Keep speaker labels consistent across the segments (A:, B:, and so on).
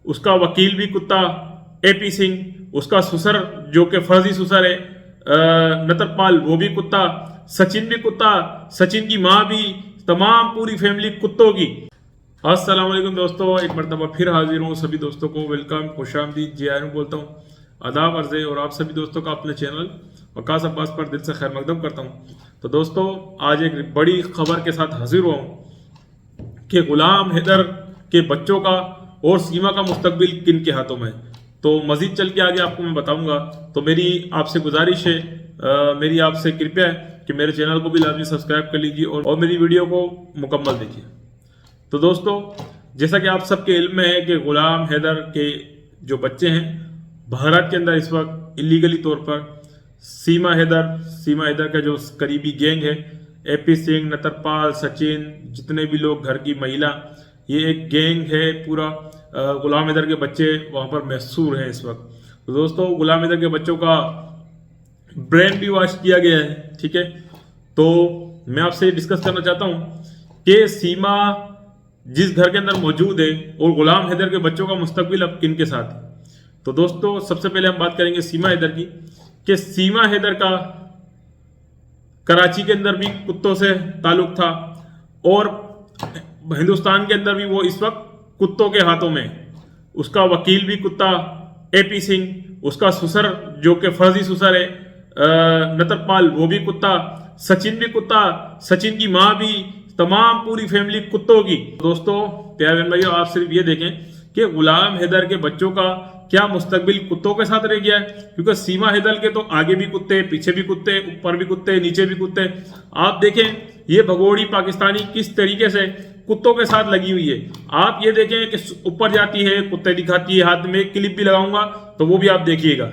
A: उसका वकील भी कुत्ता एपी सिंह, उसका ससुर जो कि फर्जी ससुर है नतरपाल वो भी कुत्ता, सचिन भी कुत्ता, सचिन की माँ भी, तमाम पूरी फैमिली कुत्तों की। अस्सलाम वालेकुम दोस्तों, एक मरतबा फिर हाजिर हूँ। सभी दोस्तों को वेलकम, खुशामदीद, जी आयन बोलता हूँ, आदाब अर्ज़े और आप सभी दोस्तों का अपने चैनल वकास अब्बास पर दिल से खैर मकदम करता हूँ। तो दोस्तों आज एक बड़ी खबर के साथ हाजिर हुआ हूँ कि गुलाम हैदर के बच्चों का और सीमा का मुस्तकबिल किन के हाथों में है। तो मजीद चल के आगे आपको मैं बताऊंगा। तो मेरी आपसे गुजारिश है, मेरी आपसे कृपया है कि मेरे चैनल को भी लाजमी सब्सक्राइब कर लीजिए और मेरी वीडियो को मुकम्मल देखिए। तो दोस्तों जैसा कि आप सबके इल्म में है कि गुलाम हैदर के जो बच्चे हैं भारत के अंदर इस वक्त इलीगली तौर पर सीमा हैदर का जो करीबी गैंग है, एपी सिंह, नतरपाल, सचिन, जितने भी लोग घर की महिला, ये एक गैंग है पूरा। गुलाम हैदर के बच्चे वहां पर महसूर हैं इस वक्त। तो दोस्तों गुलाम हैदर के बच्चों का ब्रेन भी वॉश किया गया है, ठीक है। तो मैं आपसे डिस्कस करना चाहता हूं कि सीमा जिस घर के अंदर मौजूद है और गुलाम हैदर के बच्चों का मुस्तकबिल अब किन के साथ है। तो दोस्तों सबसे पहले हम बात करेंगे सीमा हैदर की, कि सीमा हैदर का कराची के अंदर भी कुत्तों से ताल्लुक था और हिंदुस्तान के अंदर भी वो इस वक्त कुत्तों के हाथों में। उसका वकील भी कुत्ता एपी सिंह, उसका ससुर जो कि फर्जी ससुर है नतरपाल वो भी कुत्ता, सचिन भी कुत्ता, सचिन की माँ भी, तमाम पूरी फैमिली कुत्तों की। दोस्तों प्यारे बहन भाइयों, आप सिर्फ ये देखें कि गुलाम हैदर के बच्चों का क्या मुस्तकबिल कुत्तों के साथ रह गया है, क्योंकि सीमा हैदर के तो आगे भी कुत्ते, पीछे भी कुत्ते, ऊपर भी कुत्ते, नीचे भी कुत्ते। आप देखें ये भगोड़ी पाकिस्तानी किस तरीके से कुत्तों के साथ लगी हुई है। आप ये देखें कि ऊपर जाती है, कुत्ते दिखाती है, हाथ में क्लिप भी लगाऊंगा तो वो भी आप देखिएगा।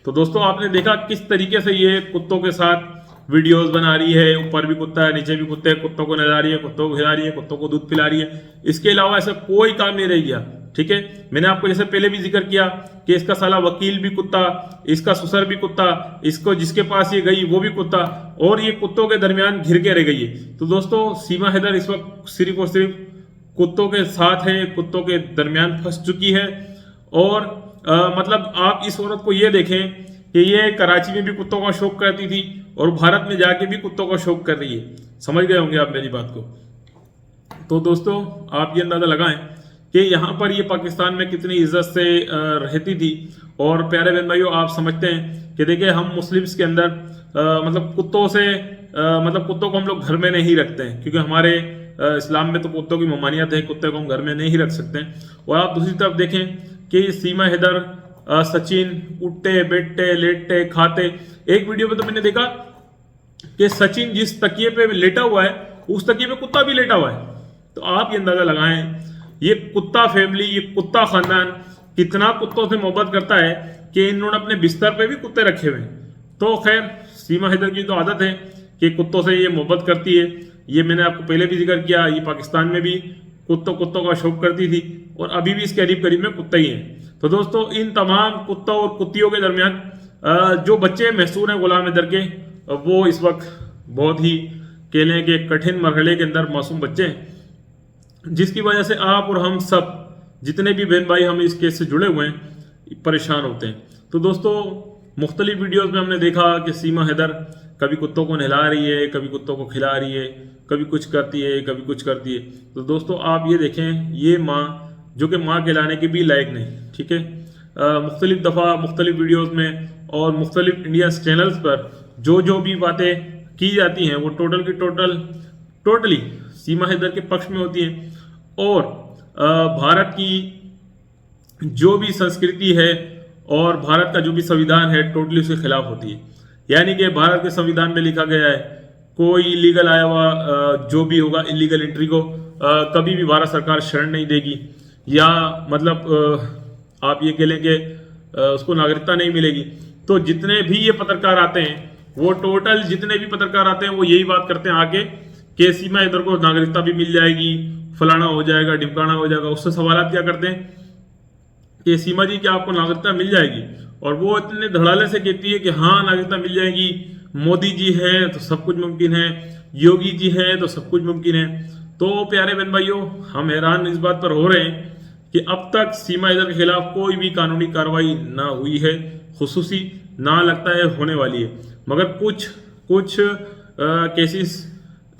A: तो दोस्तों आपने देखा किस तरीके से ये कुत्तों के साथ वीडियोस बना रही है, ऊपर भी कुत्ता है, नीचे भी कुत्ते, कुत्तों को नहला रही है, कुत्तों को खिला रही है, कुत्तों को दूध पिला रही है। इसके अलावा ऐसा कोई काम नहीं रह गया, ठीक है। मैंने आपको जैसे पहले भी जिक्र किया कि इसका साला वकील भी कुत्ता, इसका ससुर भी कुत्ता, इसको जिसके पास ये गई वो भी कुत्ता, और ये कुत्तों के दरमियान घिर के रह गई है। तो दोस्तों सीमा हैदर इस वक्त सिर्फ और सिर्फ कुत्तों के साथ है, कुत्तों के दरमियान फंस चुकी है। और मतलब आप इस औरत को ये देखें कि ये कराची में भी कुत्तों का शौक करती थी और भारत में जाके भी कुत्तों का शौक कर रही है। समझ गए होंगे आप मेरी बात को। तो दोस्तों आप ये अंदाजा लगाएं कि यहाँ पर ये पाकिस्तान में कितनी इज्जत से रहती थी। और प्यारे बहन भाइयों आप समझते हैं कि देखिए हम मुस्लिम्स के अंदर मतलब कुत्तों से मतलब कुत्तों को हम लोग घर में नहीं रखते हैं, क्योंकि हमारे इस्लाम में तो कुत्तों की ममानियत है, कुत्ते को हम घर में नहीं रख सकते हैं। और आप दूसरी तरफ देखें कि सीमा हैदर, सचिन उठते बैठते लेटते खाते। एक वीडियो में तो मैंने देखा कि सचिन जिस तकिए पे लेटा हुआ है उस तकिए पे कुत्ता भी लेटा हुआ है। तो आप ये अंदाजा लगाएं ये कुत्ता फैमिली, ये कुत्ता खानदान कितना कुत्तों से मोहब्बत करता है कि इन्होंने अपने बिस्तर पे भी कुत्ते रखे हुए हैं। तो खैर सीमा हैदर की तो आदत है कि कुत्तों से ये मोहब्बत करती है। ये मैंने आपको पहले भी जिक्र किया, ये पाकिस्तान में भी कुत्तों का शौक करती थी और अभी भी इसके करीब में कुत्ते ही हैं। तो दोस्तों इन तमाम कुत्तों और कुत्तियों के दरमियान जो बच्चे महसूर हैं गुलाम हैदर के, वो इस वक्त बहुत ही कह लें कि कठिन मरहले के अंदर मासूम बच्चे हैं, जिसकी वजह से आप और हम सब जितने भी बहन भाई हम इस केस से जुड़े हुए हैं परेशान होते हैं। तो दोस्तों मुख्तलिफ वीडियोस में हमने देखा कि सीमा हैदर कभी कुत्तों को नहला रही है, कभी कुत्तों को खिला रही है, कभी कुछ करती है, कभी कुछ करती है। तो दोस्तों आप ये देखें ये माँ जो कि माँ कहलाने के भी लायक नहीं, ठीक है। मुख्तलिफ दफ़ा मुख्तलिफ वीडियोज़ में और मुख्तलिफ इंडिया चैनल्स पर जो भी बातें की जाती हैं वो टोटल की टोटली सीमा हैदर के पक्ष में होती हैं। और भारत की जो भी संस्कृति है और भारत का जो भी संविधान है टोटली उसके खिलाफ होती है। यानी कि भारत के संविधान में लिखा गया है कोई इलीगल आया हुआ जो भी होगा इलीगल एंट्री को कभी भी भारत सरकार शरण नहीं देगी, या मतलब आप ये कह लें कि उसको नागरिकता नहीं मिलेगी। तो जितने भी ये पत्रकार आते हैं वो टोटल जितने भी पत्रकार आते हैं वो यही बात करते हैं आगे कि सीमा हैदर को नागरिकता भी मिल जाएगी, फलाना हो जाएगा, ढिमकाना हो जाएगा। उससे सवाल क्या करते हैं कि सीमा जी क्या आपको नागरिकता मिल जाएगी, और वो इतने धड़ाले से कहती है कि हाँ नागरिकता मिल जाएगी, मोदी जी हैं तो सब कुछ मुमकिन है, योगी जी हैं तो सब कुछ मुमकिन है। तो प्यारे बहन भाइयों, हम हैरान इस बात पर हो रहे हैं कि अब तक सीमा हैदर के खिलाफ कोई भी कानूनी कार्रवाई ना हुई है, खुसूसी ना लगता है होने वाली है। मगर कुछ केसेस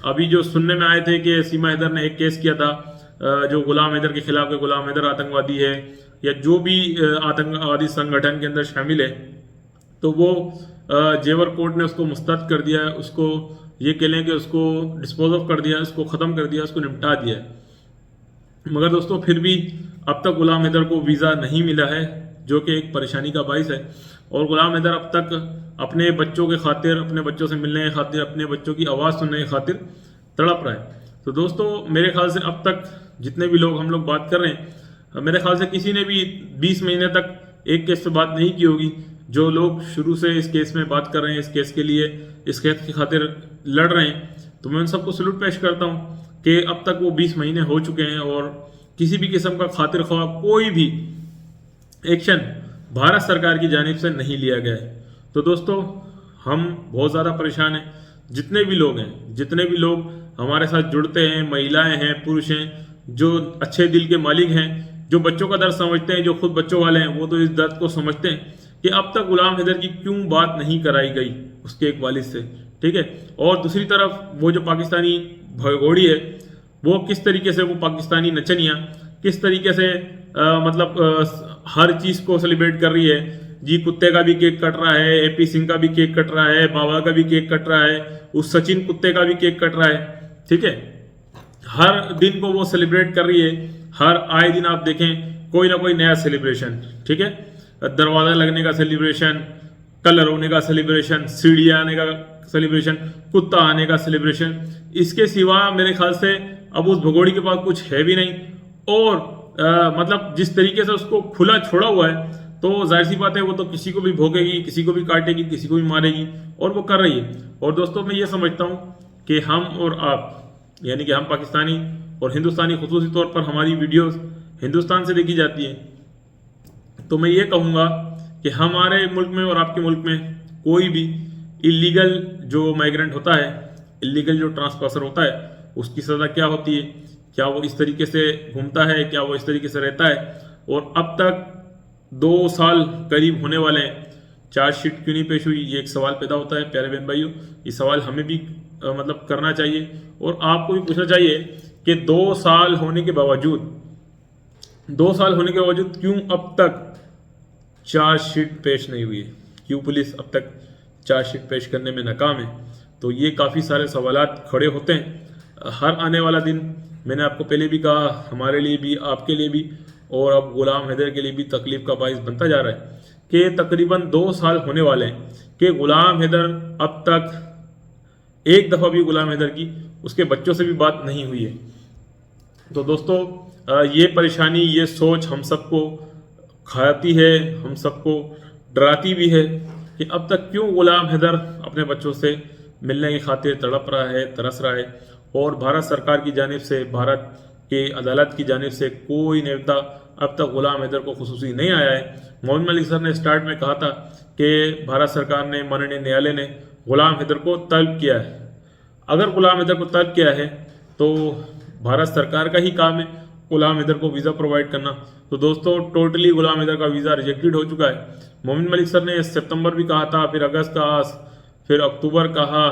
A: अभी जो सुनने में आए थे कि सीमा हैदर ने एक केस किया था जो गुलाम हैदर के खिलाफ, गुलाम हैदर आतंकवादी है या जो भी आतंकवादी संगठन के अंदर शामिल है, तो वो जेवर कोर्ट ने उसको मुस्तरद कर दिया है, उसको ये कह लें कि उसको डिस्पोज ऑफ कर दिया, उसको ख़त्म कर दिया, उसको निपटा दिया है। मगर दोस्तों फिर भी अब तक गुलाम हैदर को वीज़ा नहीं मिला है, जो कि एक परेशानी का बाइस है। और गुलाम हैदर अब तक अपने बच्चों के खातिर, अपने बच्चों से मिलने के खातिर, अपने बच्चों की आवाज़ सुनने के खातिर तड़प रहा है। तो दोस्तों मेरे ख्याल से अब तक जितने भी लोग हम लोग बात कर रहे हैं, मेरे ख्याल से किसी ने भी 20 महीने तक एक केस पे बात नहीं की होगी। जो लोग शुरू से इस केस में बात कर रहे हैं, इस केस के लिए, इस केस की खातिर लड़ रहे हैं, तो मैं उन सबको सलूट पेश करता हूँ कि अब तक वो 20 महीने हो चुके हैं और किसी भी किस्म का खातिर ख्वाह कोई भी एक्शन भारत सरकार की जानिब से नहीं लिया गया है। तो दोस्तों हम बहुत ज़्यादा परेशान हैं। जितने भी लोग हैं, जितने भी लोग हमारे साथ जुड़ते हैं, महिलाएं हैं, पुरुष हैं, जो अच्छे दिल के मालिक हैं, जो बच्चों का दर्द समझते हैं, जो खुद बच्चों वाले हैं, वो तो इस दर्द को समझते हैं कि अब तक गुलाम हैदर की क्यों बात नहीं कराई गई उसके एक वालिद से, ठीक है। और दूसरी तरफ वो जो पाकिस्तानी भगोड़ी है, वो किस तरीके से, वो पाकिस्तानी नचनिया किस तरीके से हर चीज़ को सेलिब्रेट कर रही है जी। कुत्ते का भी केक कट रहा है, एपी सिंह का भी केक कट रहा है, बाबा का भी केक कट रहा है, उस सचिन कुत्ते का भी केक कट रहा है, ठीक है। हर दिन को वो सेलिब्रेट कर रही है। हर आए दिन आप देखें कोई ना कोई नया सेलिब्रेशन, ठीक है। दरवाजा लगने का सेलिब्रेशन, कलर होने का सेलिब्रेशन, सीढ़ी आने का सेलिब्रेशन, कुत्ता आने का सेलिब्रेशन। इसके सिवा मेरे ख्याल से अब उस भगोड़ी के पास कुछ है भी नहीं। और जिस तरीके से उसको खुला छोड़ा हुआ है, तो जाहिर सी बात है वो तो किसी को भी भोगेगी, किसी को भी काटेगी, किसी को भी मारेगी, और वो कर रही है। और दोस्तों मैं ये समझता हूँ कि हम और आप, यानी कि हम पाकिस्तानी और हिंदुस्तानी, खुसूसी तौर पर हमारी वीडियोस हिंदुस्तान से देखी जाती है, तो मैं ये कहूँगा कि हमारे मुल्क में और आपके मुल्क में कोई भी इलीगल जो माइग्रेंट होता है, इलीगल जो ट्रांसपासर होता है, उसकी सज़ा क्या होती है, क्या वो इस तरीके से घूमता है, क्या वो इस तरीके से रहता है। और अब तक 2 साल करीब होने वाले हैं, चार्जशीट क्यों नहीं पेश हुई, ये एक सवाल पैदा होता है। प्यारे बहन भाइयों, ये सवाल हमें भी करना चाहिए और आपको भी पूछना चाहिए कि 2 साल होने के बावजूद, 2 साल होने के बावजूद क्यों अब तक चार्जशीट पेश नहीं हुई है, क्यों पुलिस अब तक चार्जशीट पेश करने में नाकाम है। तो ये काफ़ी सारे सवालात खड़े होते हैं। हर आने वाला दिन, मैंने आपको पहले भी कहा, हमारे लिए भी, आपके लिए भी, और अब गुलाम हैदर के लिए भी तकलीफ का बाइस बनता जा रहा है कि तकरीबन 2 साल होने वाले हैं कि गुलाम हैदर अब तक एक दफ़ा भी गुलाम हैदर की उसके बच्चों से भी बात नहीं हुई है। तो दोस्तों ये परेशानी, ये सोच हम सबको खाती है, हम सबको डराती भी है कि अब तक क्यों गुलाम हैदर अपने बच्चों से मिलने की खातिर तड़प रहा है, तरस रहा है। और भारत सरकार की जानिब से, भारत के अदालत की जानिब से कोई नेता अब तक गुलाम हैदर को खुसूसी नहीं आया है। मोहम्मद मलिक सर ने स्टार्ट में कहा था कि भारत सरकार ने, माननीय न्यायालय ने गुलाम हैदर को तलब किया है। अगर गुलाम हैदर को तलब किया है तो भारत सरकार का ही काम है गुलाम हैदर को वीज़ा प्रोवाइड करना। तो दोस्तों टोटली गुलाम हैदर का वीज़ा रिजेक्टेड हो चुका है। मोहम्मद मलिक सर ने सितंबर भी कहा था, फिर अगस्त कहा, फिर अक्टूबर कहा,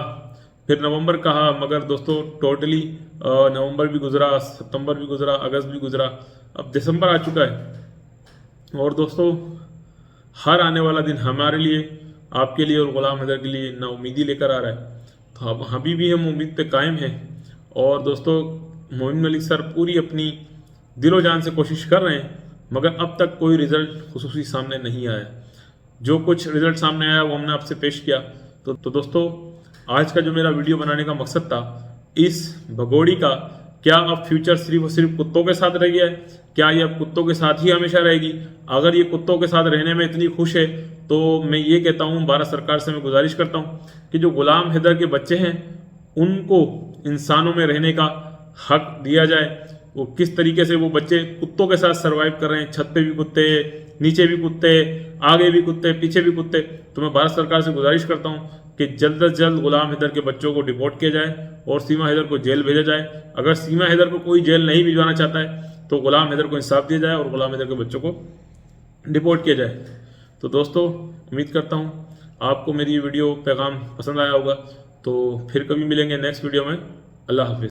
A: फिर नवंबर कहा, मगर दोस्तों टोटली नवंबर भी गुजरा, सितंबर भी गुजरा, अगस्त भी गुजरा, अब दिसंबर आ चुका है। और दोस्तों हर आने वाला दिन हमारे लिए, आपके लिए और गुलाम हैदर के लिए नाउमीदी लेकर आ रहा है। तो अब अभी भी हम उम्मीद पे कायम हैं। और दोस्तों मोहम्मद मलिक सर पूरी अपनी दिलो जान से कोशिश कर रहे हैं, मगर अब तक कोई रिजल्ट खुसूसी सामने नहीं आया। जो कुछ रिजल्ट सामने आया वो हमने आपसे पेश किया। तो दोस्तों आज का जो मेरा वीडियो बनाने का मकसद था, इस भगोड़ी का क्या अब फ्यूचर सिर्फ और सिर्फ कुत्तों के साथ रह गया है, क्या ये अब कुत्तों के साथ ही हमेशा रहेगी। अगर ये कुत्तों के साथ रहने में इतनी खुश है तो मैं ये कहता हूँ, भारत सरकार से मैं गुजारिश करता हूँ कि जो गुलाम हैदर के बच्चे हैं उनको इंसानों में रहने का हक दिया जाए। वो किस तरीके से वो बच्चे कुत्तों के साथ सरवाइव कर रहे हैं, छत पे भी कुत्ते, नीचे भी कुत्ते, आगे भी कुत्ते, पीछे भी कुत्ते। तो मैं भारत सरकार से गुजारिश करता हूँ कि जल्द से जल्द गुलाम हैदर के बच्चों को डिपोर्ट किया जाए और सीमा हैदर को जेल भेजा जाए। अगर सीमा हैदर को कोई जेल नहीं भिजवाना चाहता है तो गुलाम हैदर को इंसाफ दिया जाए और गुलाम हैदर के बच्चों को डिपोर्ट किया जाए। तो दोस्तों उम्मीद करता हूँ आपको मेरी ये वीडियो पैगाम पसंद आया होगा। तो फिर कभी मिलेंगे नेक्स्ट वीडियो में। अल्लाह हाफिज़।